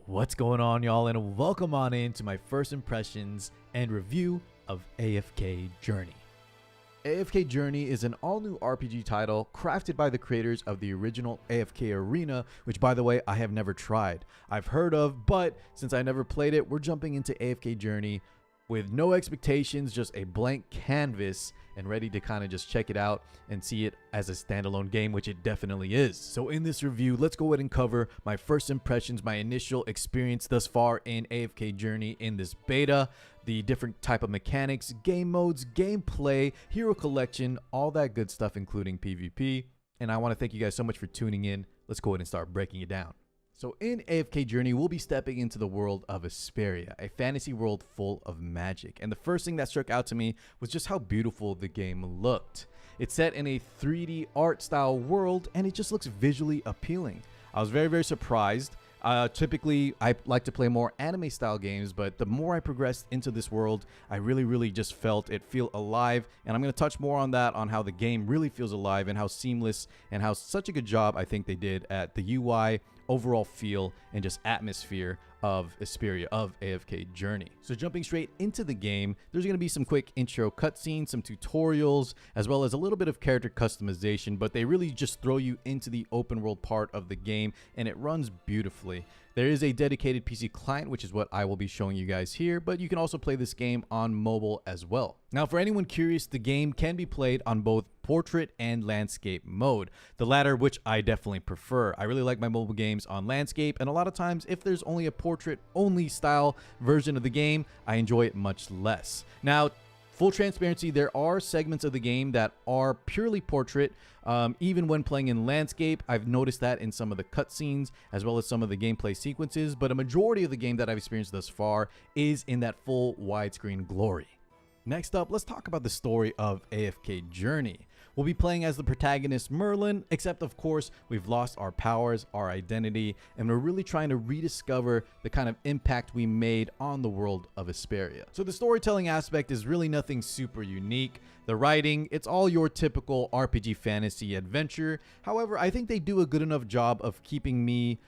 What's going on, y'all, and welcome on in to my first impressions and review of AFK Journey. AFK Journey is an all-new RPG title crafted by the creators of the original AFK Arena, which, by the way, I have never tried. I've heard of, but since I never played it, we're jumping into AFK Journey with no expectations, just a blank canvas, and ready to kind of just check it out and see it as a standalone game, which it definitely is. So in this review, let's go ahead and cover my first impressions, my initial experience thus far in AFK Journey in this beta, the different type of mechanics, game modes, gameplay, hero collection, all that good stuff, including PvP. And I want to thank you guys so much for tuning in. Let's go ahead and start breaking it down. So in AFK Journey, we'll be stepping into the world of Asperia, a fantasy world full of magic. And the first thing that struck out to me was just how beautiful the game looked. It's set in a 3D art style world, and it just looks visually appealing. I was very surprised. Typically, I like to play more anime style games, but the more I progressed into this world, I really just felt it feel alive. And I'm going to touch more on that, on how the game really feels alive and how seamless and how such a good job I think they did at the UI, overall feel, and just atmosphere of Asperia, of AFK Journey. So jumping straight into the game, there's going to be some quick intro cutscenes, some tutorials, as well as a little bit of character customization, but they really just throw you into the open world part of the game, and it runs beautifully. There is a dedicated PC client, which is what I will be showing you guys here, but you can also play this game on mobile as well. Now, for anyone curious, the game can be played on both portrait and landscape mode, the latter which I definitely prefer. I really like my mobile games on landscape, and a lot of times if there's only a portrait only style version of the game, I enjoy it much less. Now, full transparency, there are segments of the game that are purely portrait. Even when playing in landscape, I've noticed that in some of the cutscenes as well as some of the gameplay sequences, but a majority of the game that I've experienced thus far is in that full widescreen glory. Next up, let's talk about the story of AFK Journey. We'll be playing as the protagonist Merlin, except of course we've lost our powers, our identity, and we're really trying to rediscover the kind of impact we made on the world of Asperia. So the storytelling aspect is really nothing super unique. The writing, it's all your typical RPG fantasy adventure. However, I think they do a good enough job of keeping me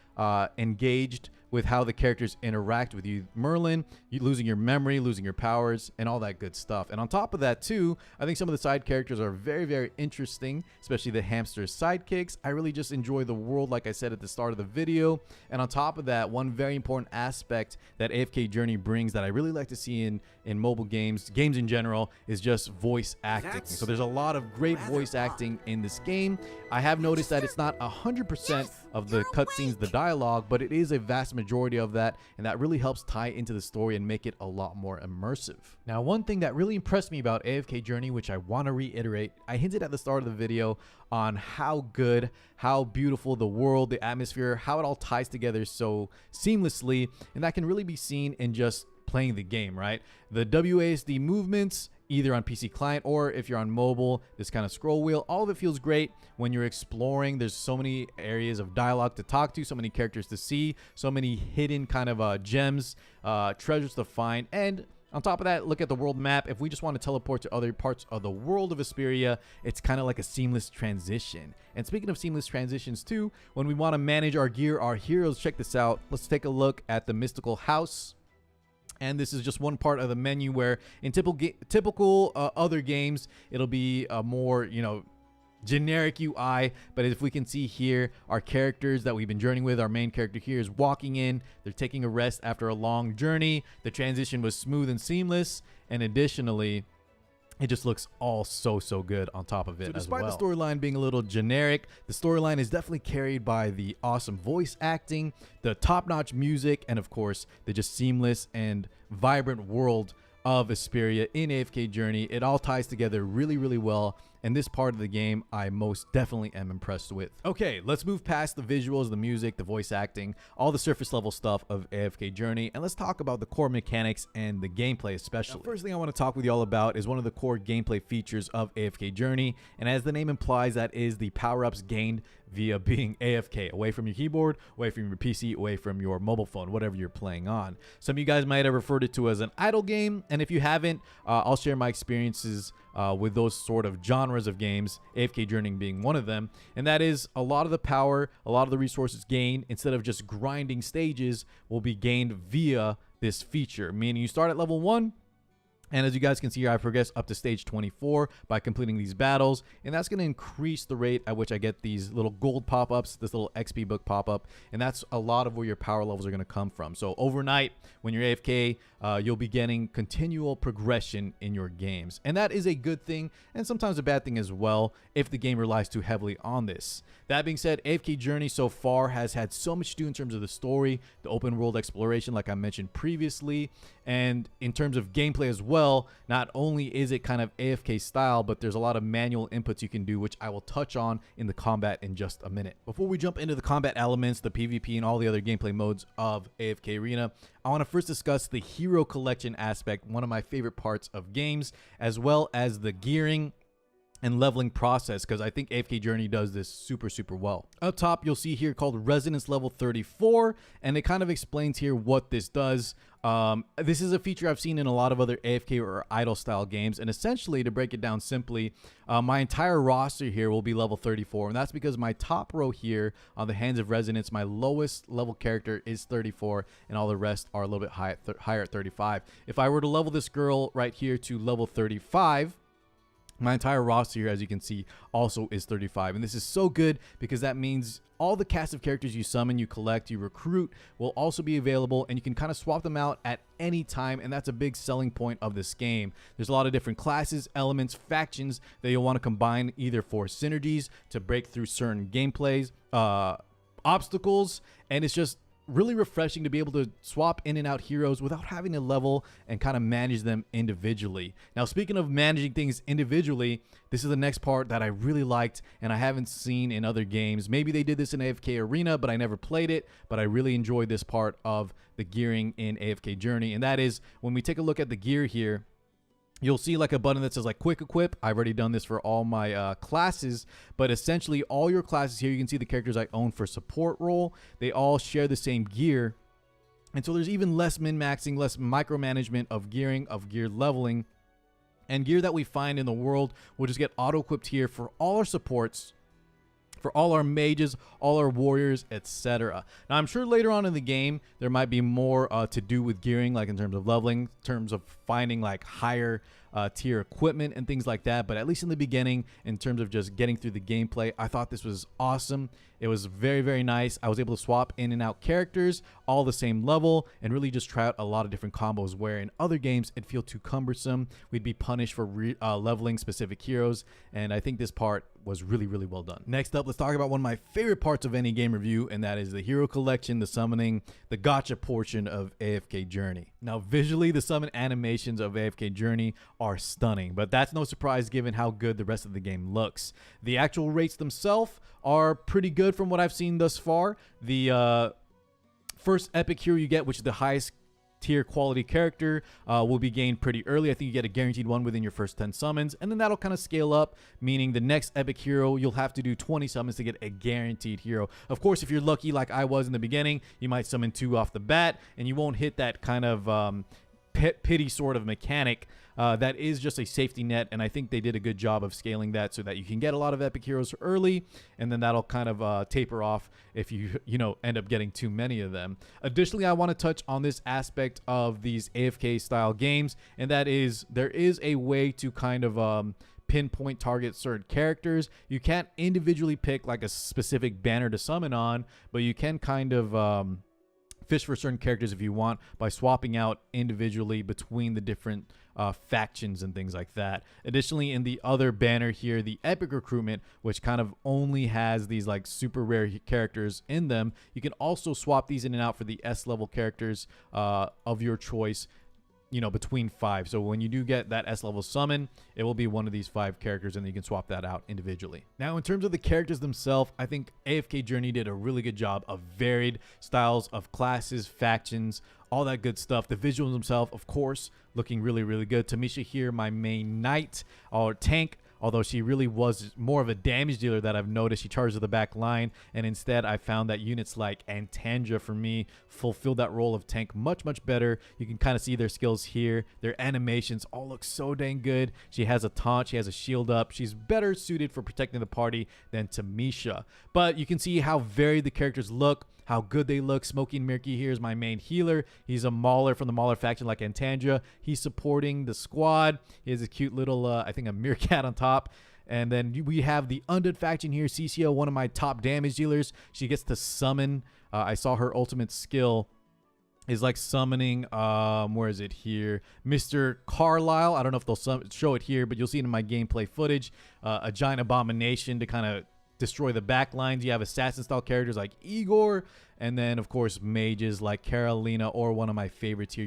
engaged with how the characters interact with you. Merlin, you losing your memory, losing your powers, and all that good stuff. And on top of that too, I think some of the side characters are very interesting, especially the hamster sidekicks. I really just enjoy the world, like I said at the start of the video. And on top of that, one very important aspect that AFK Journey brings that I really like to see in mobile games in general, is just voice acting. So there's a lot of great voice acting in this game. I have noticed that it's not 100% of the cutscenes, the dialogue, but it is a vast majority of that, and that really helps tie into the story and make it a lot more immersive. Now, one thing that really impressed me about AFK Journey, which I want to reiterate, I hinted at the start of the video on how good, how beautiful the world, the atmosphere, how it all ties together so seamlessly, and that can really be seen in just playing the game, right? The WASD movements, either on PC client or if you're on mobile, this kind of scroll wheel, all of it feels great when you're exploring. There's so many areas of dialogue to talk to, so many characters to see, so many hidden kind of gems, treasures to find. And on top of that, look at the world map. If we just want to teleport to other parts of the world of Asperia, it's kind of like a seamless transition. And speaking of seamless transitions too, when we want to manage our gear, our heroes, check this out. Let's take a look at the mystical house. And this is just one part of the menu where in typical other games, it'll be a more, generic UI. But if we can see here, our characters that we've been journeying with, our main character here is walking in. They're taking a rest after a long journey. The transition was smooth and seamless. And additionally, it just looks all so good on top of it. So despite the storyline being a little generic, the storyline is definitely carried by the awesome voice acting, the top-notch music, and of course, the just seamless and vibrant world of Asperia in AFK Journey. It all ties together really well, and this part of the game I most definitely am impressed with. Okay, let's move past the visuals, the music, the voice acting, all the surface level stuff of AFK Journey, and let's talk about the core mechanics and the gameplay especially. Now, first thing I want to talk with you all about is one of the core gameplay features of AFK Journey, and as the name implies, that is the power-ups gained via being AFK, away from your keyboard, away from your PC, away from your mobile phone, whatever you're playing on. Some of you guys might have referred it to as an idle game, and if you haven't, I'll share my experiences with those sort of genres of games, AFK Journey being one of them, and that is a lot of the power, a lot of the resources gained, instead of just grinding stages, will be gained via this feature, meaning you start at level 1, and as you guys can see here, I progress up to stage 24 by completing these battles, and that's going to increase the rate at which I get these little gold pop-ups, this little XP book pop-up, and that's a lot of where your power levels are going to come from. So overnight, when you're AFK, you'll be getting continual progression in your games, and that is a good thing, and sometimes a bad thing as well if the game relies too heavily on this. That being said, AFK Journey so far has had so much to do in terms of the story, the open world exploration, like I mentioned previously, and in terms of gameplay as well. Not only is it kind of AFK style, but there's a lot of manual inputs you can do, which I will touch on in the combat in just a minute. Before we jump into the combat elements, the PvP, and all the other gameplay modes of AFK Arena, I want to first discuss the hero collection aspect, one of my favorite parts of games, as well as the gearing and leveling process, because I think AFK Journey does this super well. Up top, you'll see here called Resonance Level 34, and it kind of explains here what this does. This is a feature I've seen in a lot of other AFK or idle style games, and essentially, to break it down simply, my entire roster here will be level 34, and that's because my top row here on the Hands of Resonance, my lowest level character is 34, and all the rest are a little bit higher at 35. If I were to level this girl right here to level 35, my entire roster here, as you can see, also is 35. And this is so good because that means all the cast of characters you summon, you collect, you recruit will also be available, and you can kind of swap them out at any time, and that's a big selling point of this game. There's a lot of different classes, elements, factions that you'll want to combine either for synergies, to break through certain gameplays, obstacles, and it's just really refreshing to be able to swap in and out heroes without having to level and kind of manage them individually. Now, speaking of managing things individually, this is the next part that I really liked and I haven't seen in other games. Maybe they did this in AFK Arena, but I never played it, but I really enjoyed this part of the gearing in AFK Journey, and that is when we take a look at the gear here, you'll see like a button that says like quick equip. I've already done this for all my classes, but essentially all your classes here, you can see the characters I own for support role. They all share the same gear. And so there's even less min-maxing, less micromanagement of gearing, of gear leveling. And gear that we find in the world will just get auto-equipped here for all our supports, for all our mages, all our warriors, etc. Now, I'm sure later on in the game, there might be more to do with gearing, like in terms of leveling, in terms of finding like higher tier equipment and things like that. But at least in the beginning, in terms of just getting through the gameplay, I thought this was awesome. It was very nice. I was able to swap in and out characters, all the same level, and really just try out a lot of different combos, where in other games, it'd feel too cumbersome. We'd be punished for leveling specific heroes, and I think this part was really well done. Next up, let's talk about one of my favorite parts of any game review, and that is the hero collection, the summoning, the gacha portion of AFK Journey. Now, visually, the summon animations of AFK Journey are stunning, but that's no surprise given how good the rest of the game looks. The actual rates themselves are pretty good from what I've seen thus far. The first epic hero you get, which is the highest tier quality character, will be gained pretty early. I think you get a guaranteed one within your first 10 summons, and then that'll kind of scale up, meaning the next epic hero, you'll have to do 20 summons to get a guaranteed hero. Of course, if you're lucky like I was in the beginning, you might summon 2 off the bat, and you won't hit that kind of pity sort of mechanic. That is just a safety net, and I think they did a good job of scaling that so that you can get a lot of epic heroes early, and then that'll kind of taper off if you end up getting too many of them. Additionally, I want to touch on this aspect of these AFK style games, and that is there is a way to kind of pinpoint target certain characters. You can't individually pick like a specific banner to summon on, but you can kind of fish for certain characters if you want by swapping out individually between the different factions and things like that. Additionally, in the other banner here, the epic recruitment, which kind of only has these like super rare characters in them, you can also swap these in and out for the S level characters of your choice, between 5. So when you do get that S level summon, it will be one of these 5 characters, and then you can swap that out individually. Now, in terms of the characters themselves, I think AFK Journey did a really good job of varied styles of classes, factions, all that good stuff. The visuals themselves, of course, looking really good. Tamisha here, my main knight or tank, although she really was more of a damage dealer that I've noticed. She charges the back line, and instead I found that units like Antandra for me fulfilled that role of tank much better. You can kind of see their skills here. Their animations all look so dang good. She has a taunt, she has a shield up. She's better suited for protecting the party than Tamisha. But you can see how varied the characters look, how good they look. Smoking Mirky here is my main healer. He's a Mauler from the Mauler faction like Antandra. He's supporting the squad. He has a cute little, I think a meerkat on top. And then we have the Undead faction here. CCO, one of my top damage dealers. She gets to summon. I saw her ultimate skill is like summoning, where is it here? Mr. Carlisle. I don't know if they'll show it here, but you'll see it in my gameplay footage. A giant abomination to kind of destroy the back lines. You have assassin style characters like Igor, and then of course mages like Carolina, or one of my favorites here.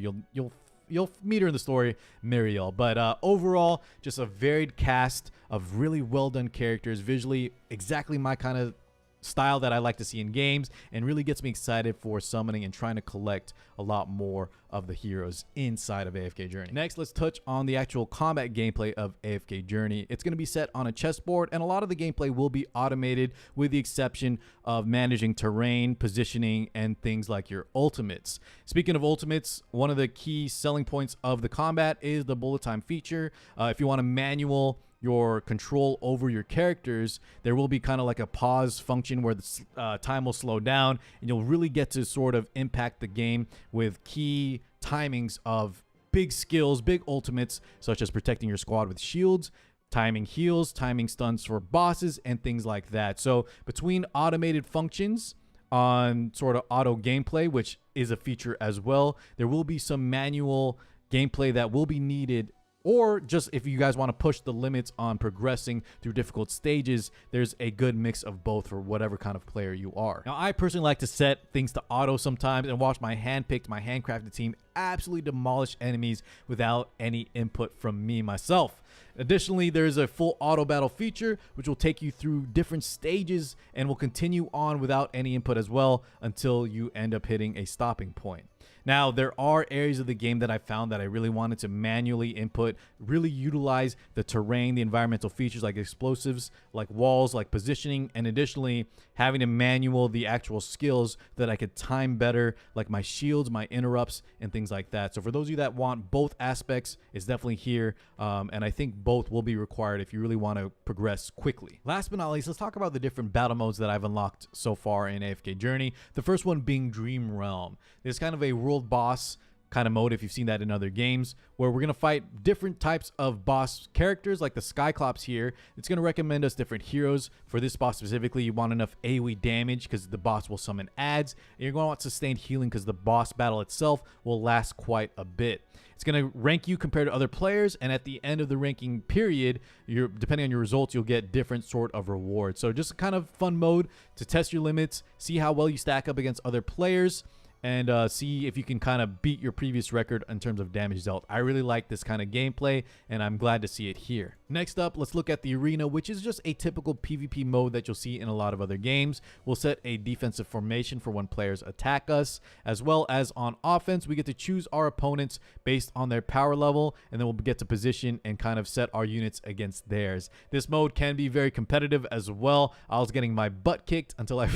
You'll meet her in the story, Muriel. But overall, just a varied cast of really well done characters, visually exactly my kind of style that I like to see in games, and really gets me excited for summoning and trying to collect a lot more of the heroes inside of AFK Journey. Next, let's touch on the actual combat gameplay of AFK Journey. It's going to be set on a chessboard, and a lot of the gameplay will be automated with the exception of managing terrain, positioning, and things like your ultimates. Speaking of ultimates, one of the key selling points of the combat is the bullet time feature. If you want to manual your control over your characters, there will be kind of like a pause function where the time will slow down, and you'll really get to sort of impact the game with key timings of big skills, big ultimates, such as protecting your squad with shields, timing heals, timing stuns for bosses, and things like that. So between automated functions on sort of auto gameplay, which is a feature as well, there will be some manual gameplay that will be needed, or just if you guys want to push the limits on progressing through difficult stages, there's a good mix of both for whatever kind of player you are. Now, I personally like to set things to auto sometimes and watch my handpicked, my handcrafted team absolutely demolish enemies without any input from me myself. Additionally, there's a full auto battle feature which will take you through different stages and will continue on without any input as well until you end up hitting a stopping point. Now, there are areas of the game that I found that I really wanted to manually input, really utilize the terrain, the environmental features like explosives, like walls, like positioning, and additionally having to manual the actual skills that I could time better, like my shields, my interrupts, and things like that. So for those of you that want both aspects, it's definitely here, and I think both will be required if you really want to progress quickly. Last but not least, let's talk about the different battle modes that I've unlocked so far in AFK Journey. The first one being Dream Realm. There's kind of a world boss kind of mode, if you've seen that in other games, where we're going to fight different types of boss characters like the Skyclops here. It's going to recommend us different heroes. For this boss specifically, you want enough AoE damage because the boss will summon adds, and you're going to want sustained healing because the boss battle itself will last quite a bit. It's going to rank you compared to other players, and at the end of the ranking period, depending on your results, you'll get different sort of rewards. So just a kind of fun mode to test your limits, see how well you stack up against other players, and see if you can kind of beat your previous record in terms of damage dealt. I really like this kind of gameplay, and I'm glad to see it here. Next up, let's look at the arena, which is just a typical PvP mode that you'll see in a lot of other games. We'll set a defensive formation for when players attack us, as well as on offense, we get to choose our opponents based on their power level, and then we'll get to position and kind of set our units against theirs. This mode can be very competitive as well. I was getting my butt kicked until I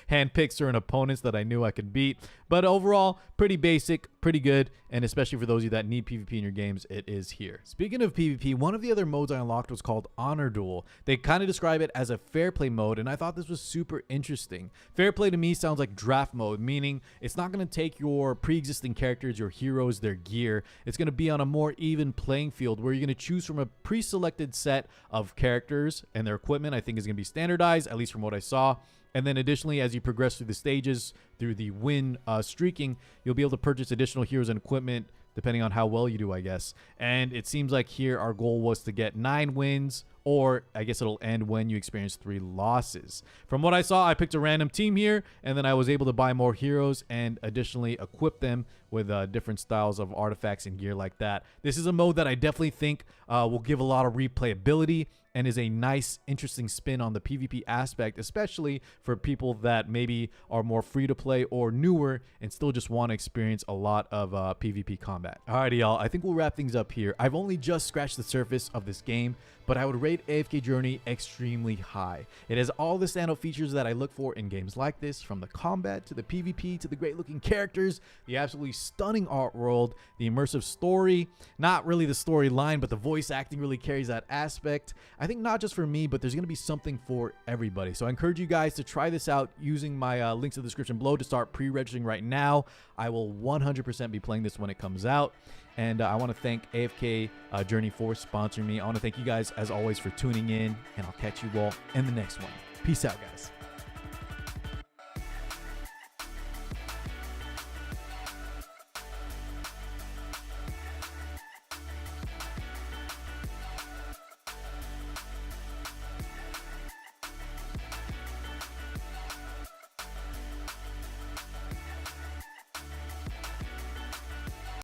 handpicked certain opponents that I knew I could beat. But overall, pretty basic, pretty good, and especially for those of you that need PvP in your games, it is here. Speaking of PvP, one of the other modes I unlocked was called Honor Duel. They kind of describe it as a fair play mode, and I thought this was super interesting. Fair play to me sounds like draft mode, meaning it's not going to take your pre-existing characters, your heroes, their gear. It's going to be on a more even playing field where you're going to choose from a pre-selected set of characters, and their equipment I think is going to be standardized, at least from what I saw. And then additionally, as you progress through the stages, through the win streaking, you'll be able to purchase additional heroes and equipment depending on how well you do, I guess. And it seems like here our goal was to get 9 wins, or I guess it'll end when you experience 3 losses. From what I saw, I picked a random team here, and then I was able to buy more heroes and additionally equip them with different styles of artifacts and gear like that. This is a mode that I definitely think will give a lot of replayability. and is a nice, interesting spin on the PvP aspect, especially for people that maybe are more free to play or newer and still just want to experience a lot of PvP combat. Alrighty, y'all, I think we'll wrap things up here. I've only just scratched the surface of this game, but I would rate AFK Journey extremely high. It has all the standout features that I look for in games like this, from the combat to the PvP to the great looking characters, the absolutely stunning art world, the immersive story, not really the storyline, but the voice acting really carries that aspect. I think not just for me, but there's going to be something for everybody. So I encourage you guys to try this out using my links in the description below to start pre-registering right now. I will 100% be playing this when it comes out. And I want to thank AFK Journey for sponsoring me. I want to thank you guys, as always, for tuning in, and I'll catch you all in the next one. Peace out, guys.